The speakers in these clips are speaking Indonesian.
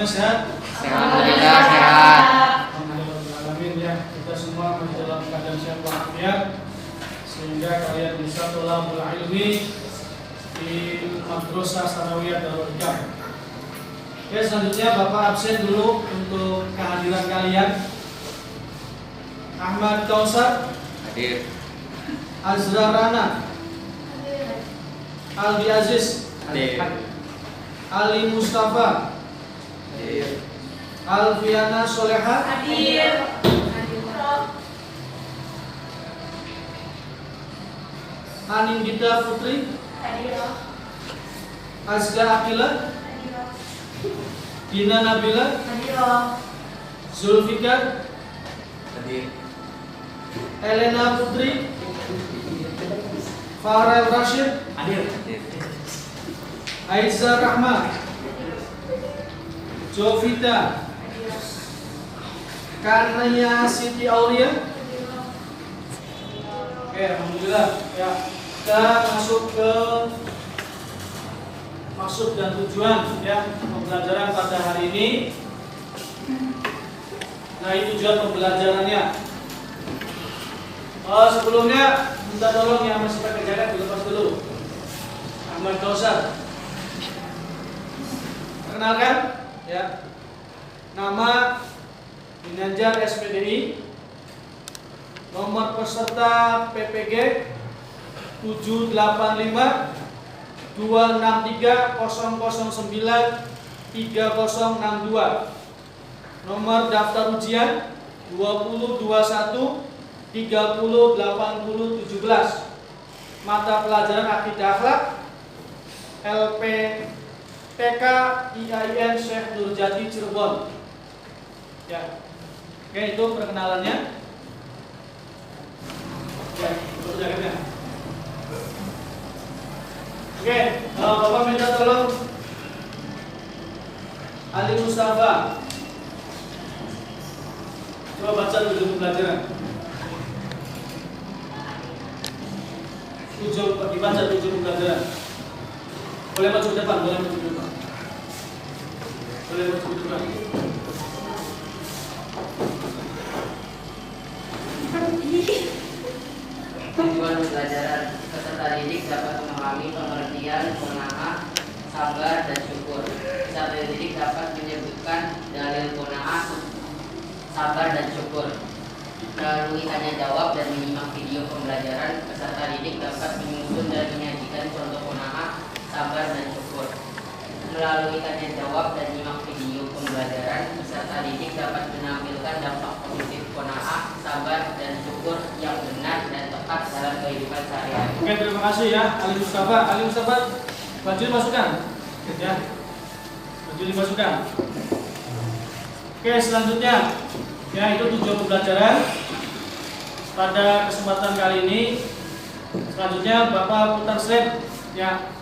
semuanya sehat? Alhamdulillah sehat. Alhamdulillah ya, kita semua masih dalam keadaan sehat walafiat sehingga kalian bisa tolabul ilmi di madrasah sanawiyah Darul Hikam. Oke, selanjutnya Bapak absen dulu untuk kehadiran kalian. Ahmad Kausar Hadir. Azra Rana Aldi Aziz Hadir. Ali Mustafa Hadir. Alfiana Soleha Hadir. Anindita Putri Hadir. Azga Akila Dina Nabila Hadir. Zulfikar Hadir. Elena Putri Farel Rashid Hadir. Aiza Rahma Jovita Kanaya Siti Aulia. Oke, alhamdulillah ya. Kita masuk ke maksud dan tujuan ya pembelajaran pada hari ini. Nah, ini tujuan pembelajarannya. Sebelumnya minta tolong yang masih pakai jaket dilepas dulu. Ahmad Kausar. Perkenalkan ya. Nama Ginanjar SPDI. Nomor peserta PPG 785 263 009 3062. Nomor daftar ujian 2021 30 80 17. Mata pelajaran akidah akhlak LPTK IAIN Syekh Nurjati Cirebon. Ya. Oke, itu perkenalannya. Ya, itu jaketnya. Oke, Bapak minta tolong Ali Mustafa. Coba baca dulu pelajaran. Dibaca tujuh pelajaran. Boleh maju ke depan, boleh maju ke depan. Boleh maju ke depan. Tujuan pembelajaran peserta didik dapat memahami pengertian, qanaah, sabar dan syukur. Peserta didik dapat menyebutkan dalil qanaah, sabar dan syukur. Melalui tanya jawab dan menyimak video pembelajaran, peserta didik dapat menyusun dan menyajikan contoh qanaah, sabar dan syukur. Melalui tanya jawab dan menyimak video pembelajaran, peserta didik dapat menampilkan dampak positif qanaah, sabar dan syukur yang benar dan tepat dalam kehidupan sehari-hari. Oke, terima kasih ya Ali Mustafa. Ali Mustafa, baju dimasukkan. Ya. Baju dimasukkan. Oke, selanjutnya ya itu tujuan pembelajaran pada kesempatan kali ini. Selanjutnya Bapak putar slide ya.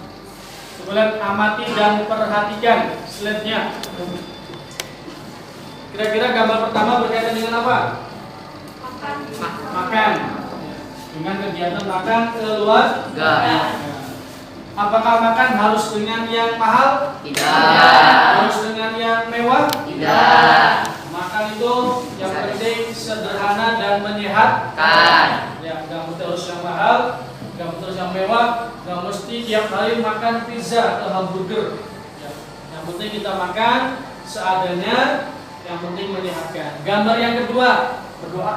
Coba amati dan perhatikan slide-nya. Kira-kira gambar pertama berkaitan dengan apa? Makan. Dengan kegiatan makan keluarga. Apakah makan harus dengan yang mahal? Tidak. Harus dengan yang mewah? Tidak. Makan itu yang penting sederhana dan menyehatkan. Ya, nggak mesti harus yang mahal, nggak mesti harus yang mewah, nggak mesti tiap hari makan pizza atau hamburger. Ya, yang penting kita makan seadanya, yang penting menyehatkan. Gambar yang kedua,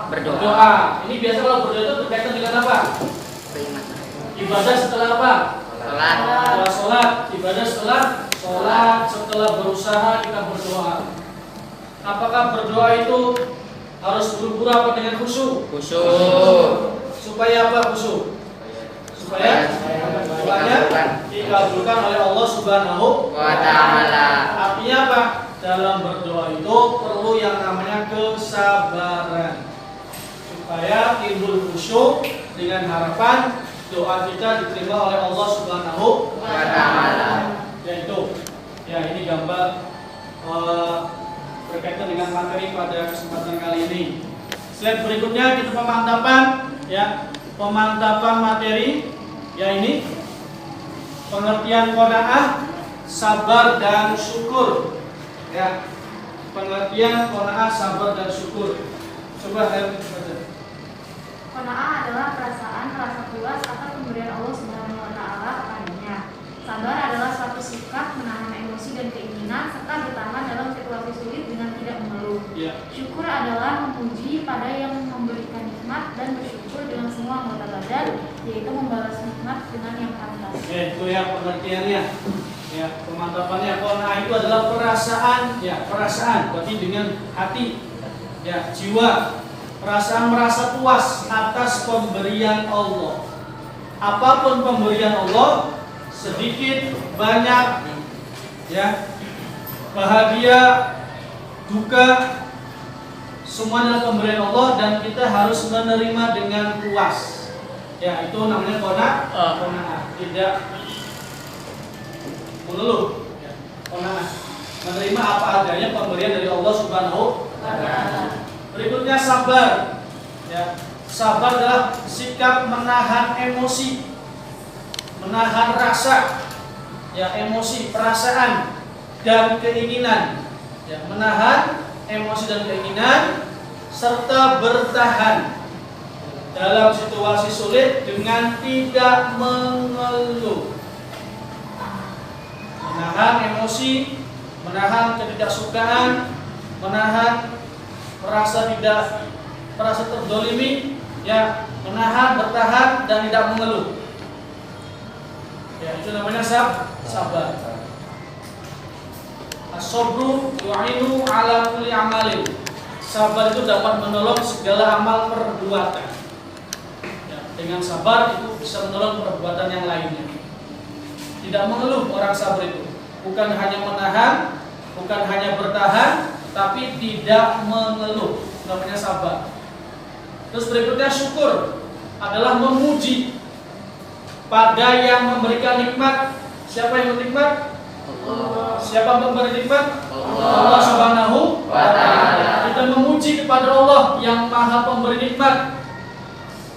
berdoa. Ini biasa kalau berdoa itu berkaitan dengan apa? Ibadah setelah apa? Setelah sholat. Ibadah setelah sholat, setelah berusaha kita berdoa. Apakah berdoa itu harus buru-buru apa dengan khusyuk? Khusyuk. Supaya apa khusyuk? Supaya doanya dikabulkan oleh Allah Subhanahu wa ta'ala. Artinya apa? Dalam berdoa itu perlu yang namanya kesabaran supaya timbul khusyuk dengan harapan doa kita diterima oleh Allah Subhanahu wa ta'ala. Yaitu ya ini gambar berkaitan dengan materi pada kesempatan kali ini. Slide berikutnya kita pemantapan ya, pemantapan materi ya ini pengertian qanaah, sabar dan syukur. Ya, pengertian qanaah, sabar dan syukur. Coba Hermi baca. Qanaah adalah perasaan rasa puas atas pemberian Allah Subhanahu wa taala kepadanya. Sabar adalah suatu sikap menahan emosi dan keinginan serta bertahan dalam situasi sulit dengan tidak mengeluh. Ya. Syukur adalah memuji pada yang memberikan nikmat dan bersyukur dengan semua anggota badan, yaitu membalas nikmat dengan yang pantas. Itu ya pengertiannya. Ya, pemantapannya qanaah itu adalah perasaan, ya, perasaan berarti dengan hati. Ya, jiwa. Perasaan merasa puas atas pemberian Allah. Apapun pemberian Allah, sedikit, banyak, ya, bahagia, duka, semua adalah pemberian Allah dan kita harus menerima dengan puas. Ya, itu namanya qanaah. Tidak mengeluh. Ya, qanaah. Menerima apa adanya pemberian dari Allah Subhanahu wa taala. Berikutnya sabar. Ya, sabar adalah sikap menahan emosi, menahan rasa, ya, emosi, perasaan dan keinginan. Ya, menahan emosi dan keinginan serta bertahan dalam situasi sulit dengan tidak mengeluh. Menahan emosi, menahan ketidaksukaan, menahan merasa terdolimi, ya, menahan, bertahan dan tidak mengeluh. Ya, itu namanya sabar. As-sabru yu'inu ala kulli amalin. Sabar itu dapat menolong segala amal perbuatan. Ya, dengan sabar itu bisa menolong perbuatan yang lainnya. Tidak mengeluh orang sabar itu. Bukan hanya menahan, bukan hanya bertahan, tapi tidak mengeluh, namanya sabar. Terus berikutnya syukur adalah memuji pada yang memberikan nikmat. Siapa yang bernikmat? Allah. Siapa memberi nikmat? Allah Subhanahu wa ta'ala. Kita memuji kepada Allah yang maha pemberi nikmat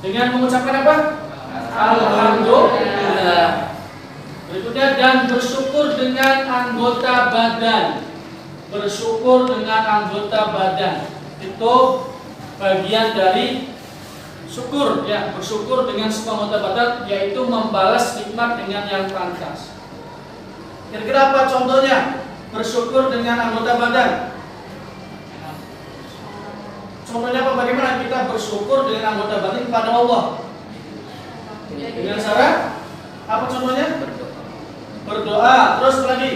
dengan mengucapkan apa? Alhamdulillah. Berikutnya dan bersyukur dengan anggota badan. Bersyukur dengan anggota badan itu bagian dari syukur, ya, bersyukur dengan semua anggota badan, yaitu membalas nikmat dengan yang pantas. Kira-kira apa contohnya bersyukur dengan anggota badan? Contohnya apa? Bagaimana kita bersyukur dengan anggota badan kepada Allah? Dengan cara apa contohnya? Berdoa. Terus lagi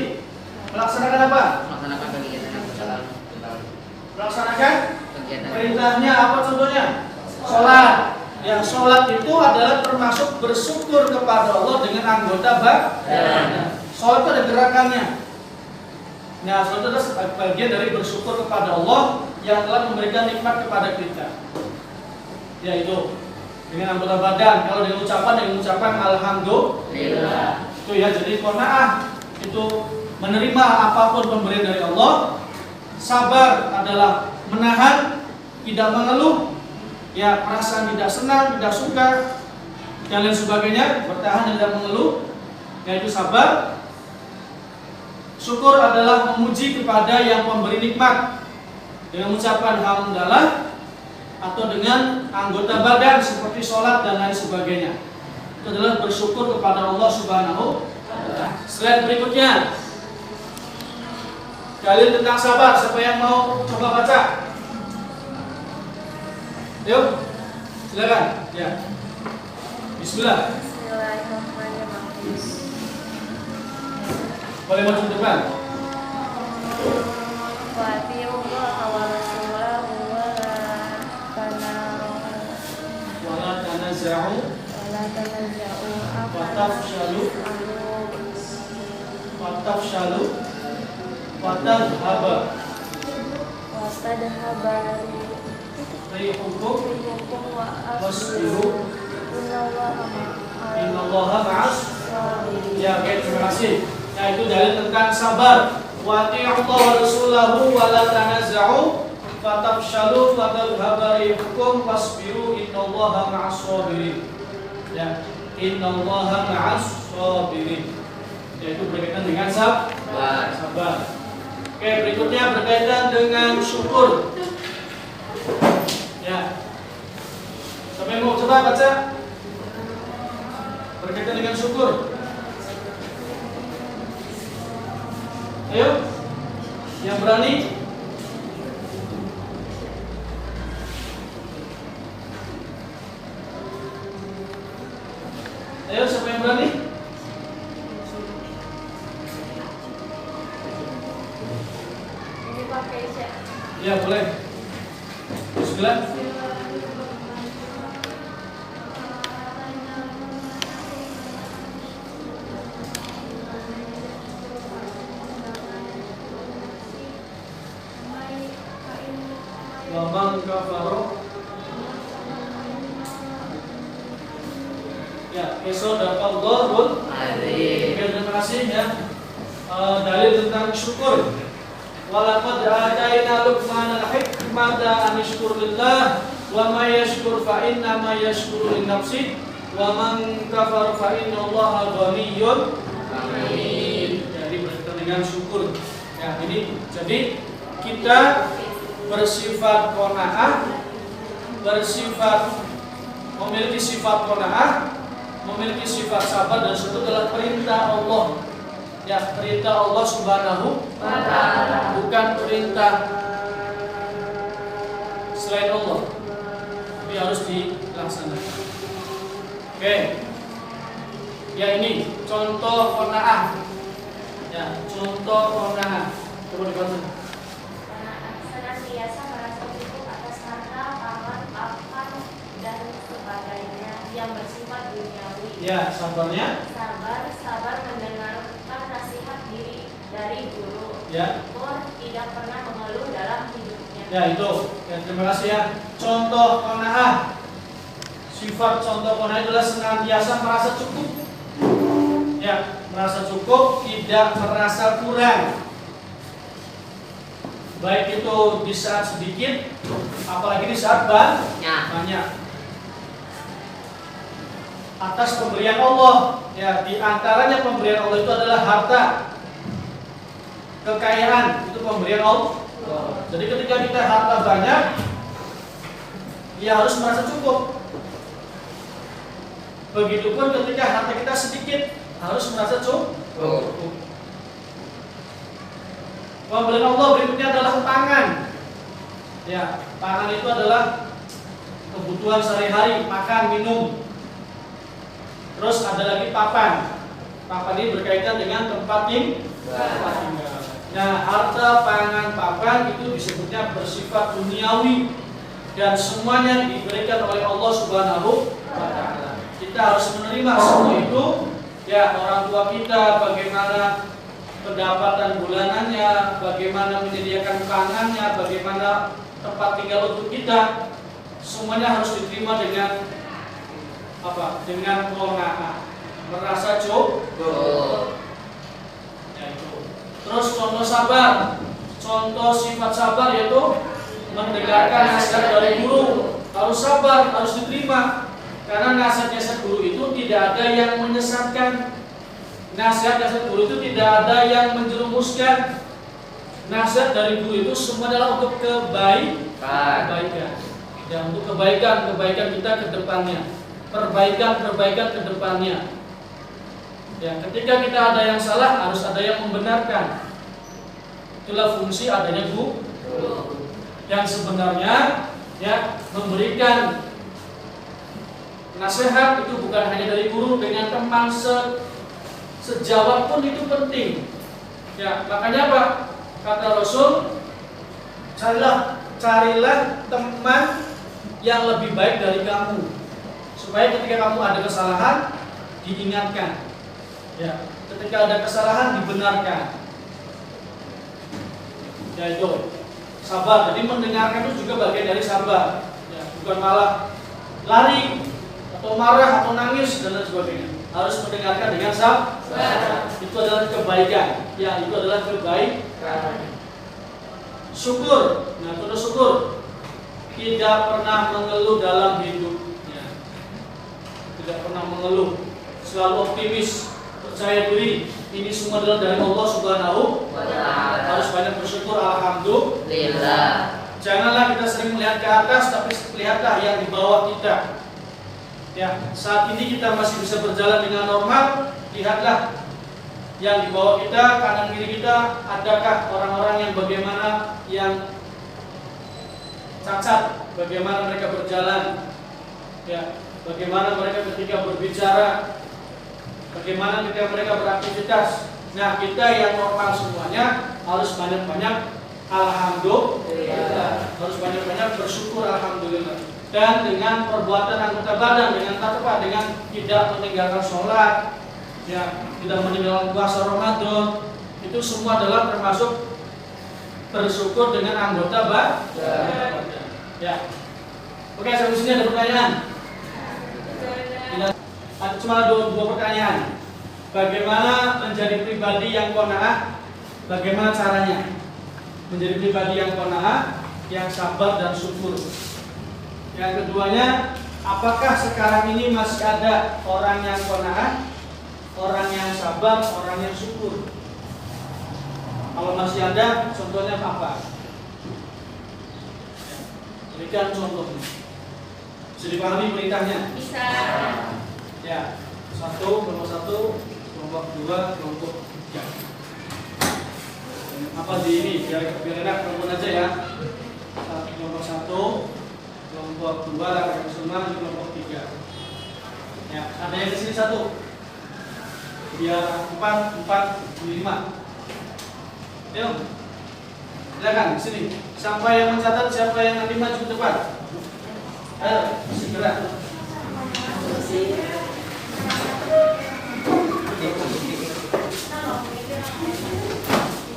melaksanakan apa? Melaksanakan kegiatan yang berjalan. Melaksanakan Kegiatan. perintahnya apa contohnya? Sholat. Ya, sholat itu adalah termasuk bersyukur kepada Allah dengan anggota badan. Sholat itu ada gerakannya. Nah, sholat itu adalah bagian dari bersyukur kepada Allah yang telah memberikan nikmat kepada kita. Yaitu dengan anggota badan. Kalau dengan ucapan alhamdulillah. Itu ya, jadi qanaah itu menerima apapun pemberian dari Allah. Sabar adalah menahan, tidak mengeluh, ya, perasaan tidak senang, tidak suka dan lain sebagainya, bertahan dan tidak mengeluh, yaitu sabar. Syukur adalah memuji kepada yang pemberi nikmat dengan mengucapkan alhamdulillah atau dengan anggota badan seperti sholat dan lain sebagainya. Itu adalah bersyukur kepada Allah Subhanahu wa ta'ala. Slide berikutnya, dalil tentang sabar. Siapa yang mau coba baca? Yuk, silakan. Ya. Bismillah. Bismillahirrahmanirrahim. Boleh maju ke depan. Wa atiullaha wa rasulahu wa la tanaza'u watadhhaba rihukum wasbiru innallaha ma'as. Ya, oke, terima kasih. Nah, itu dalil tentang sabar. Wa atiullaha wa rasulahu wa la tanaza'u fatafshalu watadhhaba rihukum wasbiru innallaha ma'as sabirin. Ya, innallaha ma'as sabirin. Yaitu berkaitan dengan sabar. Oke, Oke, berikutnya berkaitan dengan syukur. Ya. Sampai mau coba baca berkaitan dengan syukur. Ayo, yang berani. Ayo, siapa yang berani? Ini pakai chat. Ya, boleh. Bismillah. Wa man kafara. Ya, sadaqallahul azim. Terima kasih ya. Dalil tentang syukur. Walaqad atayna Luqman al-hikmata an yashkur lillah wa may yashkur fa inna ma yashkuru li nafsihi wa man kafara fa inna Allaha ghaniyyun hamid. Jadi berkaitan dengan syukur. Ya, ini jadi kita bersifat qanaah, bersifat memiliki sifat qanaah, memiliki sifat sabar, dan itu adalah perintah Allah. Ya, perintah Allah Subhanahu wa ta'ala, bukan perintah selain Allah. Tapi harus dilaksanakan. Oke. Ya, ini contoh qanaah. Ya, contoh qanaah. Coba dibaca. Senantiasa merasa cukup atas harta, pangan, papan, dan sebagainya yang bersifat duniawi. Ya, sabarnya. Sabar mendengarkan nasihat diri dari guru. Ya. Tidak pernah mengeluh dalam hidupnya. Ya, itu. Ya, terima kasih ya. Contoh qanaah. Sifat contoh qanaah adalah senantiasa merasa cukup. Ya, merasa cukup, tidak merasa kurang. Baik itu di saat sedikit, apalagi di saat banyak. Atas pemberian Allah, ya, di antaranya pemberian Allah itu adalah harta, kekayaan, itu pemberian Allah. Jadi ketika kita harta banyak, ya harus merasa cukup. Begitupun ketika harta kita sedikit, harus merasa cukup. Pemberian Allah berikutnya adalah pangan. Ya, pangan itu adalah kebutuhan sehari-hari, makan, minum. Terus ada lagi papan. Papan ini berkaitan dengan tempat tinggal. Nah, harta, pangan, papan itu disebutnya bersifat duniawi dan semuanya diberikan oleh Allah Subhanahu wa ta'ala. Kita harus menerima semua itu. Ya, orang tua kita bagaimana pendapatan bulanannya, bagaimana menyediakan pangannya, bagaimana tempat tinggal untuk kita, semuanya harus diterima dengan apa? Dengan qanaah, merasa cukup. Ya, itu. Terus contoh sabar, contoh sifat sabar yaitu mendengarkan nasihat dari guru. Harus sabar, harus diterima, karena nasihat guru itu tidak ada yang menyesatkan. Nasihat guru itu tidak ada yang menjerumuskan. Nasihat dari guru itu semua adalah untuk kebaikan. Ya, untuk kebaikan kita ke depannya. Perbaikan ke depannya. Ya, ketika kita ada yang salah, harus ada yang membenarkan. Itulah fungsi adanya guru. Yang sebenarnya ya, memberikan nasihat itu bukan hanya dari guru, dengan teman sejawat pun itu penting. Ya, makanya apa? Kata Rasul, carilah teman yang lebih baik dari kamu, supaya ketika kamu ada kesalahan diingatkan. Ya, ketika ada kesalahan dibenarkan. Ya, itu sabar. Jadi mendengarkan itu juga bagian dari sabar. Ya, bukan malah lari atau marah atau nangis dan lain sebagainya. Harus mendengarkan dengan sabar. Itu adalah kebaikan. Ya, itu adalah kebaikan. Syukur. Nah, terus syukur. Tidak pernah mengeluh dalam hidupnya. Tidak pernah mengeluh. Selalu optimis. percaya diri ini semua adalah dari Allah Subhanahu wa Ta'ala. Harus banyak bersyukur, alhamdulillah. Janganlah kita sering melihat ke atas, tapi lihatlah yang di bawah kita. Ya, saat ini kita masih bisa berjalan dengan normal. Lihatlah yang di bawah kita, kanan kiri kita, adakah orang-orang yang bagaimana yang cacat, bagaimana mereka berjalan, ya, bagaimana mereka ketika berbicara, bagaimana ketika mereka beraktivitas. Nah, kita yang normal semuanya harus banyak-banyak alhamdulillah, harus banyak-banyak bersyukur alhamdulillah. Dan dengan perbuatan anggota badan, dengan takwa, dengan tidak meninggalkan sholat, ya, tidak meninggalkan puasa Ramadan, itu semua adalah termasuk bersyukur dengan anggota badan. Ya. Oke, sampai sini ada pertanyaan? Tidak. Ada cuma dua pertanyaan. Bagaimana menjadi pribadi yang qanaah? Bagaimana caranya menjadi pribadi yang qanaah, yang sabar dan syukur? Yang keduanya, apakah sekarang ini masih ada orang yang qanaah, orang yang sabar, orang yang syukur? Kalau masih ada, contohnya apa? Berikan contohnya. Bisa dipahami perintahnya? Bisa. Ya, kelompok satu, kelompok dua, kelompok tiga. Apa di ini? Biar enak kelompok aja ya. Kelompok satu, kelompok dua, laki-laki semua, kelompok tiga. Ya, ada yang di sini satu. Biar 4, 5. Ayo, silakan sini. Siapa yang mencatat, siapa yang nanti maju ke depan? Ayo, segera.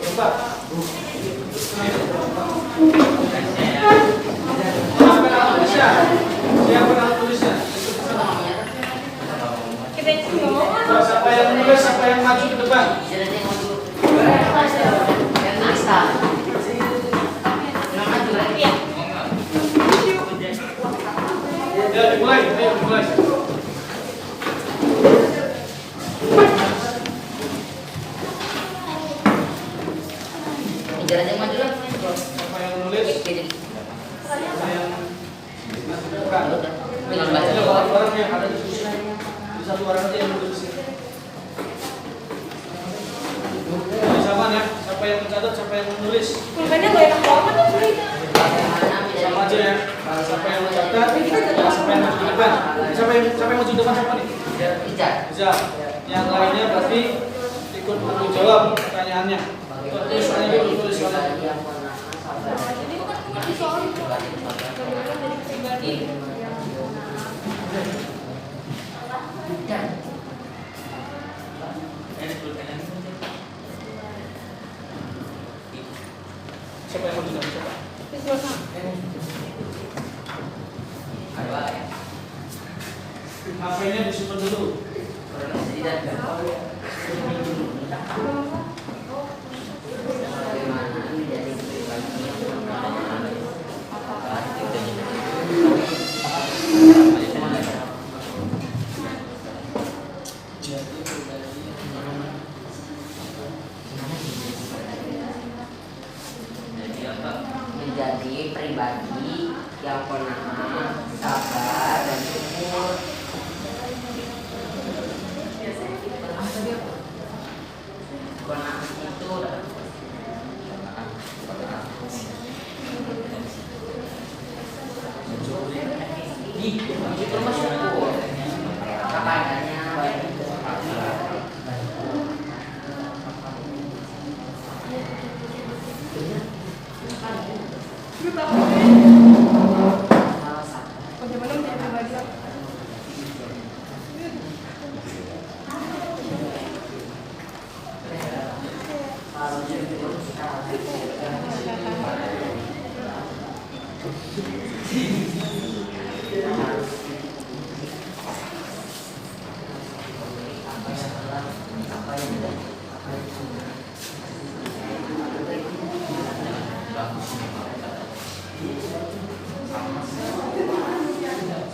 Cepat. Siapa yang tulisnya? Siapa yang tulisnya? Siapa yang menulis, siapa yang maju ke depan? Ya, dimulai, ayo dimulai. Jalan yang maju lah. Siapa yang menulis? Siapa yang maju ke depan? Dengan baca. Orang yang ada di sini. Satu orang aja yang menulis. Jadi sama ya, siapa yang mencatat, siapa yang menulis. Pulpennya gak enak banget tuh berita. Sama aja ya. Siapa yang mencatat, siapa yang maju ke depan. Siapa yang maju ke depan siapa nih? Bisa. Yang lainnya berarti ikut bertanggung jawab pertanyaannya. Tulis aja dulu, tulis aja. Jadi bukan mengerti soal itu. Bagaimana jadi pribadi. Siapa yang maju ke depan? HP-nya disimpan dulu. Menjadi pribadi yang qanaah, sabar dan syukur. Qanaah itu termasuk syukur. Apa adanya. Bagaimana menjadi pribadi yang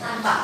sampah.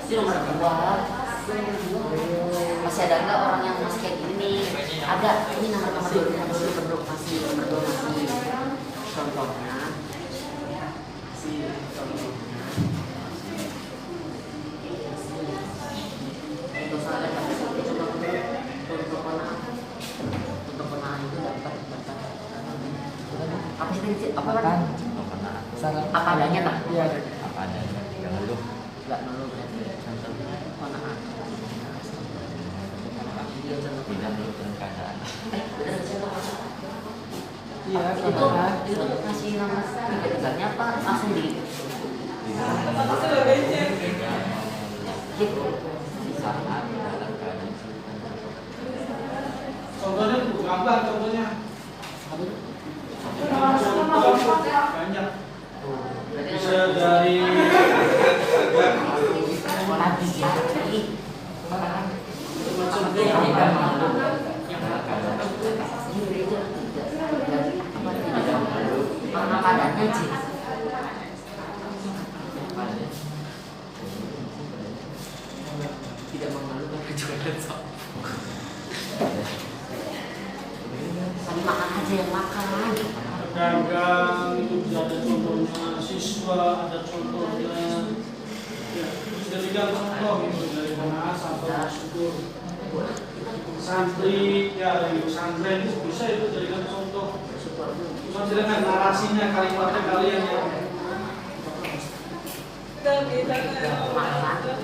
Ini nomor 2. Masih ada nggak orang yang masih kayak gini nih? Ada. Ini nomor 2 masih contohnya. Untuk saat untuk penaan itu dapat apa sih apa kan? Apa adanya tak? Iya, apa adanya. Jangan lu. Enggak dulu berarti contoh penaan. Tidak menurut keadaan. Benar sih lo. Iya, Itu ngasih nama tiga-tiganya apa langsung di gitu. Saat dalam keadaan Contohnya tuh gambar contohnya. Banyak. Bisa dari Karena padatnya sih. Tidak mengeluhkan kecuali sok. Tadi makan aja yang makan. pedagang itu bisa ada contohnya, siswa ada contohnya. Ya, sudah tiga contoh itu dari mana sampai syukur. Santri ya dari pesantren itu bisa itu jadikan contoh. Cuma dengan narasinya kalimatnya kalian ya.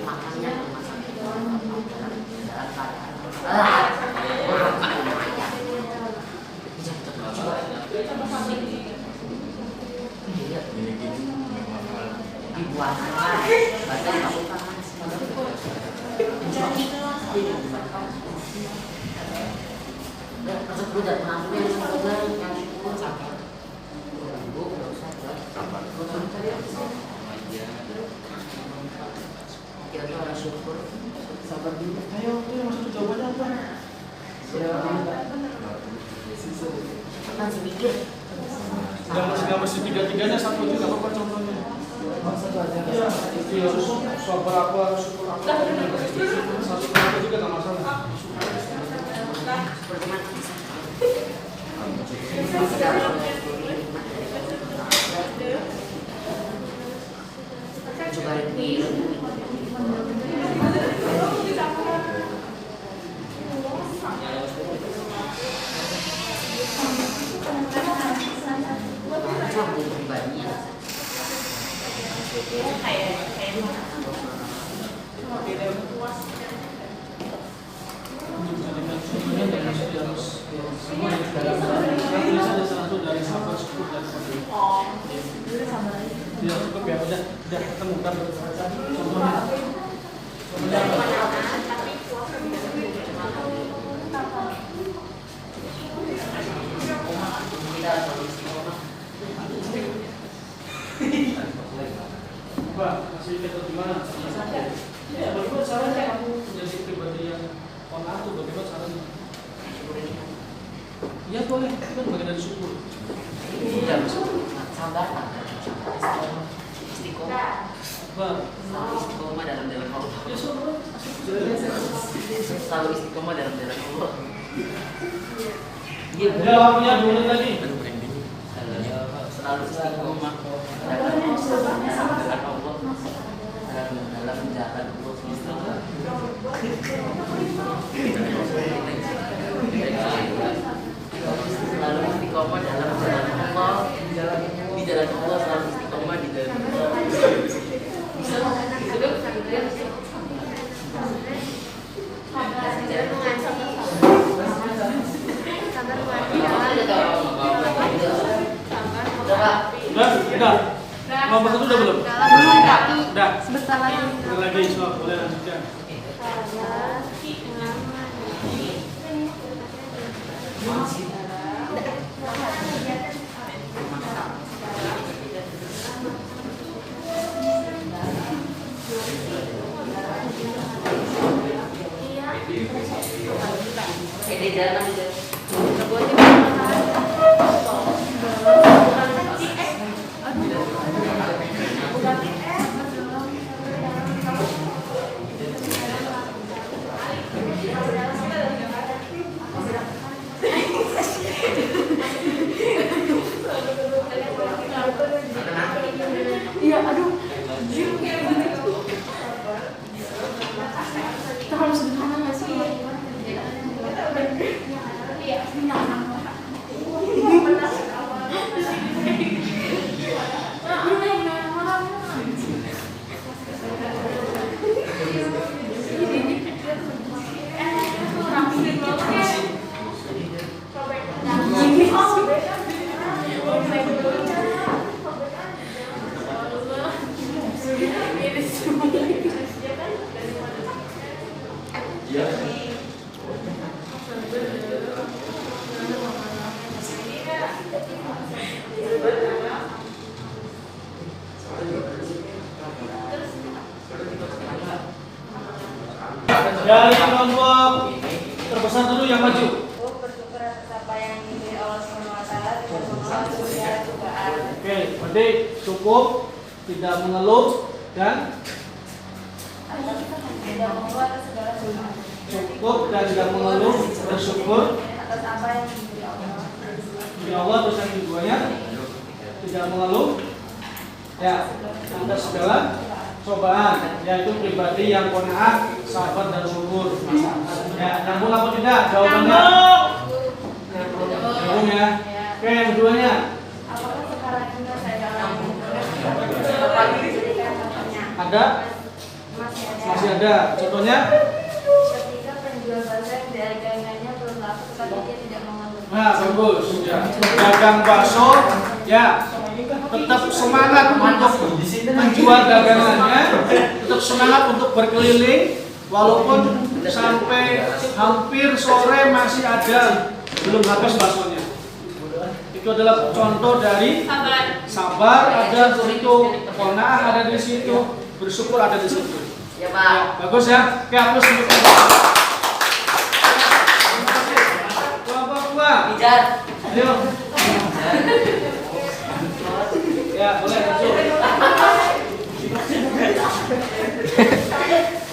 Makannya masuk dulu dan mengambil yang syukur sabar. Bu, nggak usah sabar. Kita tuh harus syukur. Sabar dulu. Ayo, itu masuk jawabannya apa? Kan sedikit. Nggak mesti tiga-tiganya satu aja nggak apa-apa contohnya. Satu aja. Iya, itu harus sabar apa, syukur apa. Satu aja juga nggak masalah. Coba review. Tidak cukup ya, udah ketemu kan contohnya. Pak, masih kita gimana? Ya, bagaimana caranya kamu menjadi pribadi yang pengatur? Bagaimana caranya? Ya boleh, itu kan bagian dari syukur. Sabar, istiqomah. Bang, Istiqomah dalam jalan Allah. ya syukur. Selalu istiqomah dalam jalan Allah. Iya, Ya, waktunya 2 menit lagi. selalu istiqomah dalam jalan Allah. Dalam jalan Allah. Selalu istiqomah dalam jalan Allah. Di jalan Allah selalu istiqomah di jalan Allah. Bisa dong? Udah. Nomor 1 udah belum? Udah. Sebentar lagi. Sebentar lagi, so, boleh lanjutkan. Ini jalan aja. Iya, aduh. Kita harus gimana nggak sih? Iya, Dari kelompok terbesar dulu yang maju. bersyukur atas apa yang diberi Allah SWT dengan menolak segala cobaan. Oke, berarti cukup, tidak mengeluh dan Tidak mengeluh atas segala cobaan. cukup dan tidak mengeluh, bersyukur Atas apa yang diberi Allah. di Allah. Terus yang keduanya tidak mengeluh ya atas segala cobaan, yaitu pribadi yang qanaah, sabar dan syukur. Ya, nyambung apa tidak jawabannya? Nyambung ya. Oke, yang keduanya Apakah sekarang juga saya dalam ada? Masih ada. Contohnya? Ketika penjual bakso yang dagangannya belum laku tetapi dia tidak mengeluh. Nah, bagus. Ya. Dagang bakso, ya tetap semangat untuk menjual dagangannya, tetap semangat untuk berkeliling, walaupun sampai hampir sore masih ada belum habis baksonya. Itu adalah contoh dari sabar ada di situ, qanaah ada di situ, bersyukur ada di situ. Ya, Pak. Bagus ya. Oke, hapus untuk buah. Pijar. Ayo. Ya, boleh masuk.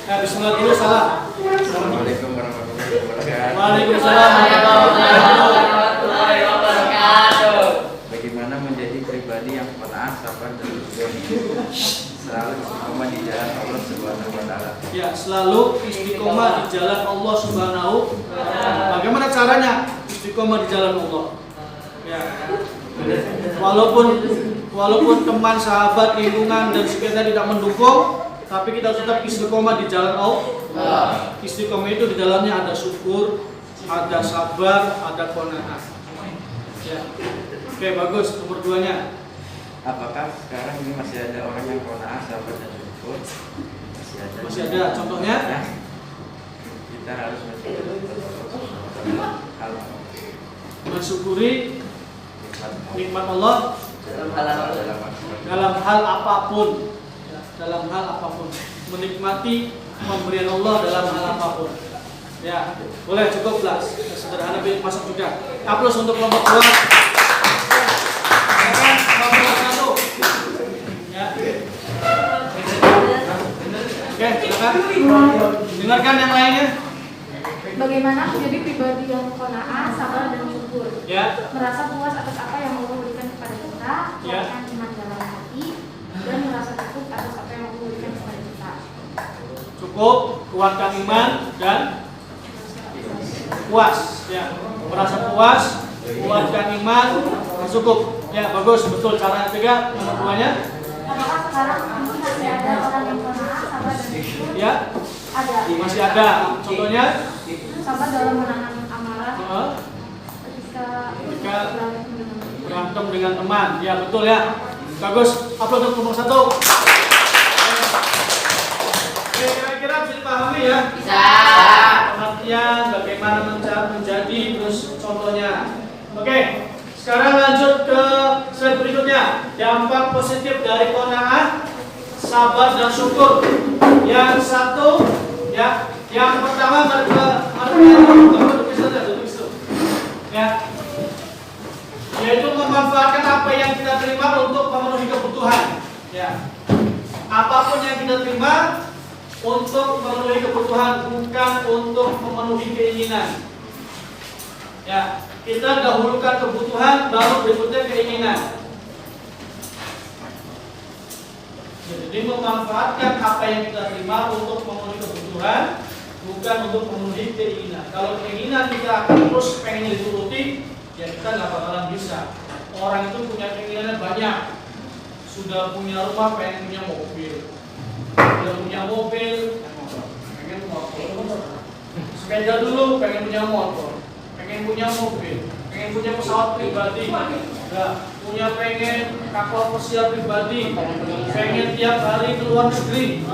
Ya, bismillah dulu salam. Assalamualaikum warahmatullahi wabarakatuh. Waalaikumsalam Warahmatullahi wabarakatuh. Bagaimana menjadi pribadi yang qanaah, sabar dan syukur, selalu istiqomah di jalan Allah Subhanahu wa taala. Ya, selalu istiqomah di jalan Allah Subhanahu wa taala. Bagaimana caranya istiqomah di jalan Allah? Ya. Walaupun teman, sahabat, lingkungan dan sekitar tidak mendukung, tapi kita tetap istiqomah di jalan Allah. Istiqomah itu di dalamnya ada syukur, ada sabar, ada qanaah. Ya. Oke, bagus. Nomor 2-nya. Apakah sekarang ini masih ada orang yang qanaah, sabar dan syukur? Masih ada. Masih ada. Contohnya? Ya. Kita harus Mensyukuri nikmat Allah dalam hal apapun, menikmati pemberian Allah dalam hal apapun. Ya, boleh cukup lah, sederhana masuk juga. Aplaus untuk kelompok 2. Kelompok 1. Ya. Oke, silakan. Dengarkan yang lainnya. Bagaimana menjadi pribadi yang qanaah, sabar dan syukur? Ya. Merasa puas atas apa yang Allah berikan kepada kita, Ya. kuatkan iman dalam hati, dan merasa cukup atas apa yang Allah berikan kepada kita. Cukup, kuatkan iman dan puas. Ya, merasa puas, kuatkan iman, cukup. Ya, bagus, betul cara yang ketiga. Nomor 2-nya. Apakah sekarang ini masih ada orang yang qanaah, sabar dan syukur? Ya, Ada. masih ada. Contohnya? Sabar dalam menahan amarah ketika berantem dengan teman. Ya, betul ya. Bagus. Upload untuk nomor 1. Oke, kira-kira bisa dipahami ya? Bisa. Pengertian bagaimana menjadi, terus contohnya. Oke, sekarang lanjut ke slide berikutnya. Dampak positif dari qanaah, sabar dan syukur. Yang satu, ya, Yang pertama ya, yaitu memanfaatkan apa yang kita terima untuk memenuhi kebutuhan. Ya, apapun yang kita terima untuk memenuhi kebutuhan, bukan untuk memenuhi keinginan. Ya, kita dahulukan kebutuhan, baru berikutnya keinginan. Jadi memanfaatkan apa yang kita terima untuk memenuhi kebutuhan, bukan untuk memenuhi keinginan. Kalau keinginan kita akan terus pengen dituruti, ya kita nggak bakalan bisa. Orang itu punya keinginannya banyak. Sudah punya rumah, pengen punya mobil. Sudah punya mobil, pengen motor. Sepeda dulu, pengen punya motor. Pengen punya mobil, pengen punya pesawat pribadi, punya pengen kapal pesiar pribadi, pengen tiap hari ke luar negeri.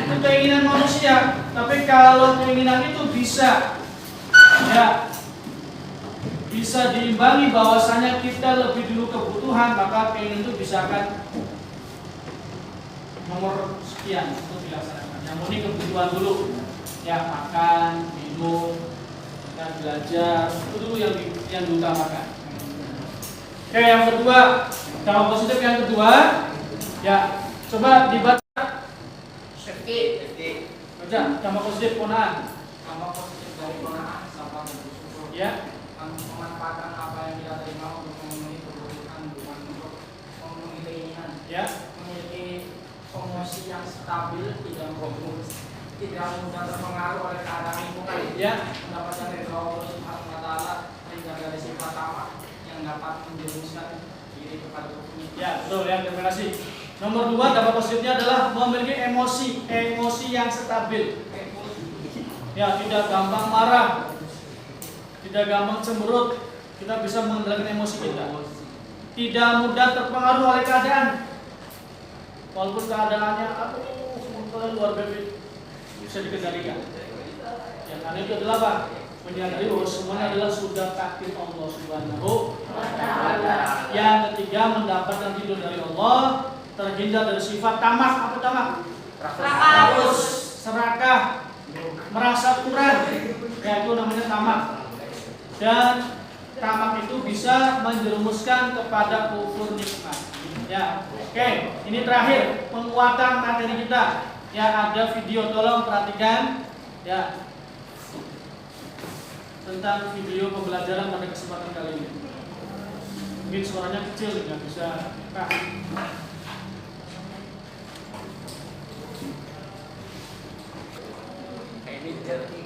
Itu keinginan manusia. Tapi kalau keinginan itu bisa, ya, bisa diimbangi bahwasanya kita lebih dulu kebutuhan, maka keinginan itu bisa akan nomor sekian untuk dilaksanakan. Yang ini kebutuhan dulu, ya, makan, minum, dan belajar, itu dulu yang diutamakan. Oke, yang kedua, dampak positif yang kedua, ya, coba dibaca. Baca dampak positif ponaan. Dampak positif dari ponaan sama bersyukur. Ya, Memanfaatkan apa yang kita terima untuk memenuhi kebutuhan, bukan untuk memenuhi keinginan. ya, Memiliki emosi yang stabil, tidak mudah terpengaruh oleh keadaan lingkungan. ya, Mendapatkan ridho Allah Subhanahu wa Ta'ala, hingga dari sifat tamak yang dapat menjerumuskan diri kepada hukumnya. ya, betul ya, terima kasih. Nomor dua, dampak positifnya adalah memiliki emosi yang stabil. Ya, tidak gampang marah, tidak gampang cemberut, kita bisa mengendalikan emosi kita. Tidak mudah terpengaruh oleh keadaan, walaupun keadaannya luar biasa bisa dikendalikan. Ya, karena itu adalah apa? Menyadari bahwa semuanya adalah sudah takdir Allah Subhanahu wa Ta'ala. Yang ketiga, mendapatkan ridho dari Allah, terhindar dari sifat tamak. Apa tamak? Rakus, serakah, merasa kurang. Ya, itu namanya tamak. Dan tamak itu bisa menjerumuskan kepada kufur nikmat. Ya, oke. Ini terakhir penguatan materi kita. Ya, ada video, tolong perhatikan. Ya, tentang video pembelajaran pada kesempatan kali ini. Mungkin suaranya kecil, nggak bisa. Ini jadi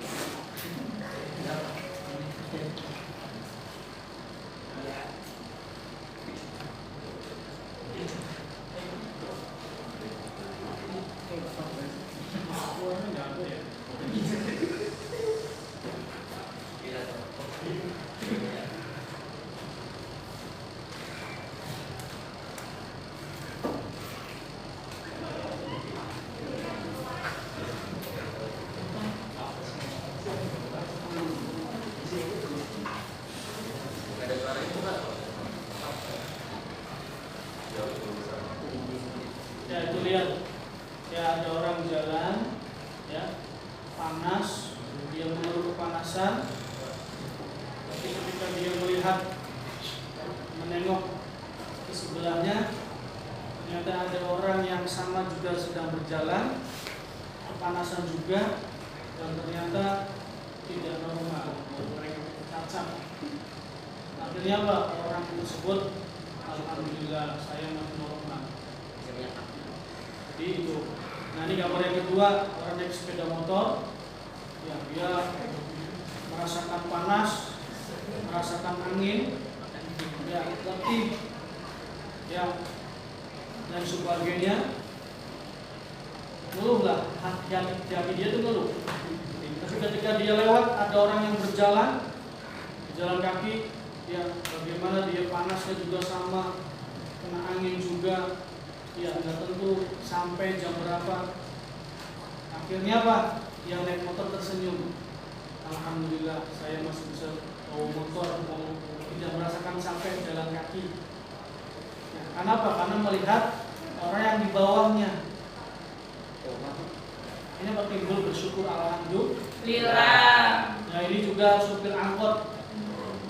Ya, itu lihat. Ya, ada orang jalan, ya, panas, dia mengeluh kepanasan. Tapi ketika dia melihat, menengok ke sebelahnya, ternyata ada orang yang sama juga sedang berjalan, kepanasan juga, dan ternyata tidak normal, mereka cacat. Akhirnya apa? Orang tersebut, alhamdulillah saya masih normal. Jadi itu. Nah, ini gambar yang kedua, orang naik sepeda motor, ya, dia merasakan panas, merasakan angin, ya, letih, ya, dan sebagainya. Ngeluhlah, hati dia itu ngeluh. Tapi ketika dia lewat, ada orang yang berjalan, jalan kaki, ya, bagaimana dia panasnya juga sama, kena angin juga. Ya, nggak tentu sampai jam berapa. Akhirnya apa? Yang naik motor tersenyum. Alhamdulillah, saya masih bisa bawa motor, tidak merasakan sampai jalan kaki. Ya, kenapa? Karena melihat orang yang di bawahnya. artinya apa? Timbul bersyukur Alhamdulillah. Nah ini juga supir angkot,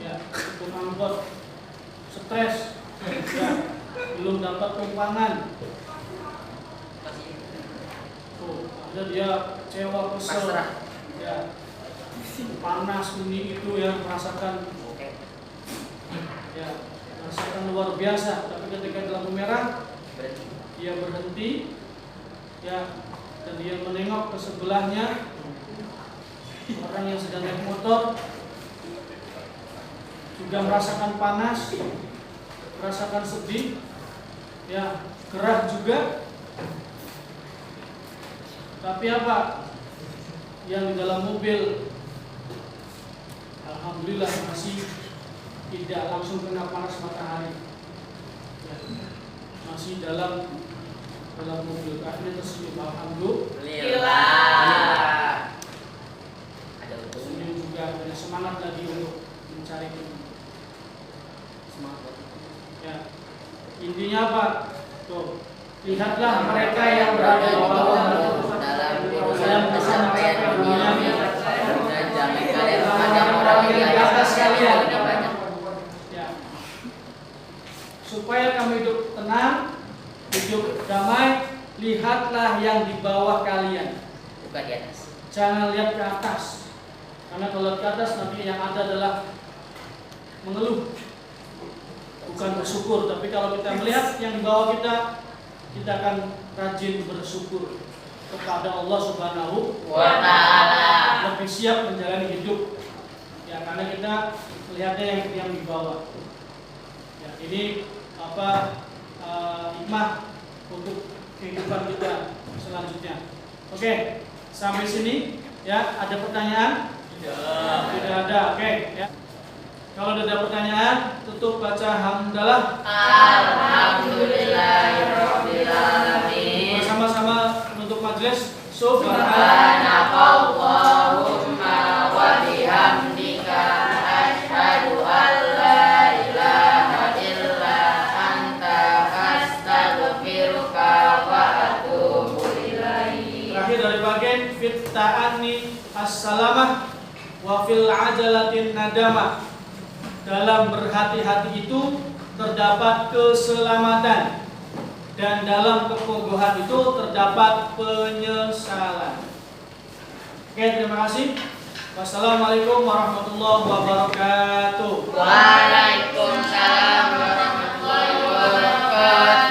ya supir angkot stres, ya, belum dapat tumpangan. Tuh, ada dia kecewa, kesel, ya, panas ini itu ya, merasakan, ya, merasakan luar biasa. Tapi ketika di lampu merah, dia berhenti, ya, dan dia menengok ke sebelahnya orang yang sedang naik motor, juga merasakan panas, merasakan sedih, ya, gerah juga. Tapi apa? Yang di dalam mobil, alhamdulillah masih tidak langsung kena panas matahari, ya, masih dalam mobil. Akhirnya tersenyum, alhamdulillah. Tersenyum juga, punya semangat lagi untuk mencari semangat. Ya, intinya apa? Tuh, lihatlah mereka yang berada di bawah dalam pencapaian dunia dan jangan kalian memandang orang yang di atas kalian. Ya. Supaya kamu hidup tenang, hidup damai, lihatlah yang di bawah kalian, bukan di atas. Jangan lihat ke atas, karena kalau ke atas nanti yang ada adalah mengeluh, bukan bersyukur. Tapi kalau kita melihat yang di bawah kita akan rajin bersyukur kepada Allah Subhanahu wa Ta'ala, lebih siap menjalani hidup, ya, karena kita melihatnya yang di bawah. Ya, ini apa hikmah untuk kehidupan kita selanjutnya. Oke, sampai sini ya. Ada pertanyaan? Tidak ada. Oke, ya. Kalau ada pertanyaan, tutup baca hamdalah. Alhamdulillahirabbil alamin. Bersama-sama menutup majelis. Subhanakallahumma wa bihamdika asyhadu an la ilaha illa anta astaghfiruka wa atubu ilaik. Terakhir dari bagian fit ta'anni as-salamah wa fil ajalatin nadamah. Dalam berhati-hati itu terdapat keselamatan, dan dalam kepogohan itu terdapat penyesalan. Oke, terima kasih. Wassalamualaikum warahmatullahi wabarakatuh. Waalaikumsalam warahmatullahi wabarakatuh.